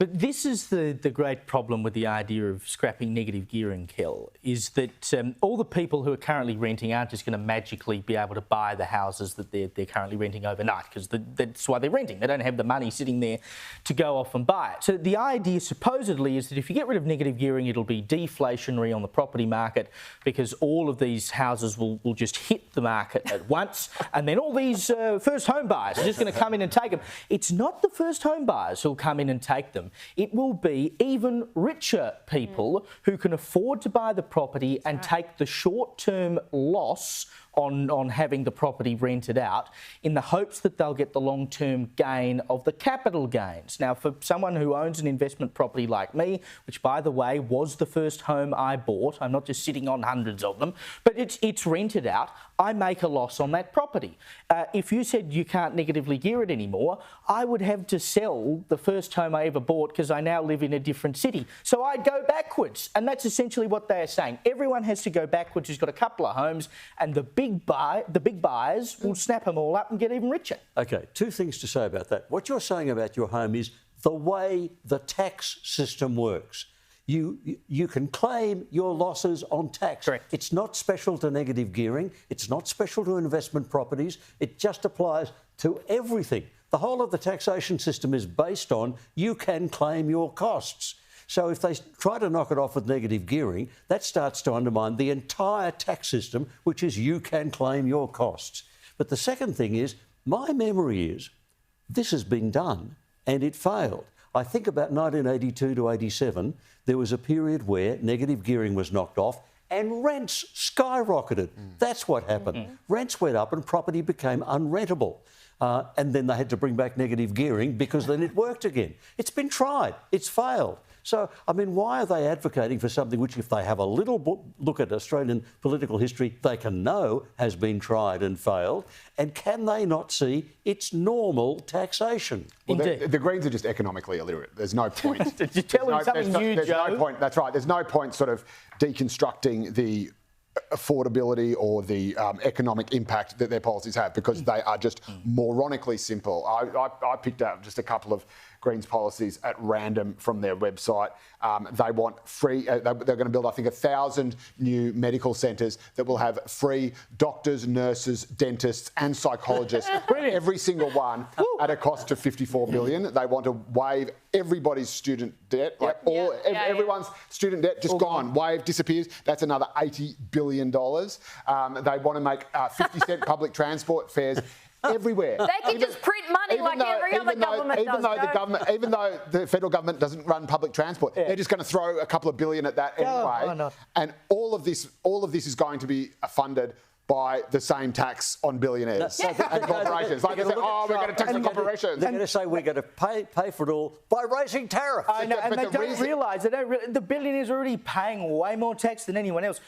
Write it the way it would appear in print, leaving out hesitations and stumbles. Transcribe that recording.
But this is the great problem with the idea of scrapping negative gearing, Kel, is that all the people who are currently renting aren't just going to magically be able to buy the houses that they're currently renting overnight, because that's why they're renting. They don't have the money sitting there to go off and buy it. So the idea supposedly is that if you get rid of negative gearing, it'll be deflationary on the property market, because all of these houses will just hit the market at once, and then all these first home buyers are just going to come in and take them. It's not the first home buyers who'll come in and take them. It will be even richer people who can afford to buy the property and take the short-term loss on having the property rented out, in the hopes that they'll get the long-term gain of the capital gains. Now, for someone who owns an investment property like me, which, by the way, was the first home I bought, I'm not just sitting on hundreds of them, but it's rented out, I make a loss on that property. If you said you can't negatively gear it anymore, I would have to sell the first home I ever bought because I now live in a different city. So I'd go backwards, and that's essentially what they are saying. Everyone has to go backwards who's got a couple of homes, and the big buyers will snap them all up and get even richer. OK, two things to say about that. What you're saying about your home is the way the tax system works. You can claim your losses on tax. Correct. It's not special to negative gearing. It's not special to investment properties. It just applies to everything. The whole of the taxation system is based on you can claim your costs. So if they try to knock it off with negative gearing, that starts to undermine the entire tax system, which is you can claim your costs. But the second thing is, my memory is this has been done and it failed. I think about 1982 to 87, there was a period where negative gearing was knocked off and rents skyrocketed. That's what happened. Rents went up and property became unrentable. And then they had to bring back negative gearing because then it worked again. It's been tried. It's failed. So, I mean, why are they advocating for something which, if they have a little look at Australian political history, they can know has been tried and failed? And can they not see it's normal taxation? Well, the Greens are just economically illiterate. There's no point. You're telling something new, Joe. There's no point. That's right. There's no point sort of deconstructing the affordability or the economic impact that their policies have, because they are just moronically simple. I picked out just a couple of Greens policies at random from their website. They want free, they're going to build, I think, 1,000 new medical centres that will have free doctors, nurses, dentists and psychologists, every single one at a cost of $54 billion. They want to waive everybody's student debt, everyone's student debt just gone, waived, disappears. That's another $80 billion. They want to make 50-cent public transport fares everywhere. They can just print money like every other government does. Even though the federal government doesn't run public transport, they're just going to throw a couple of billion at that anyway. And all of this is going to be funded by the same tax on billionaires and corporations. Like they say, we're going to tax the corporations. They're going to say we're going to pay for it all by raising tariffs. I know, and they don't realise, the billionaires are already paying way more tax than anyone else.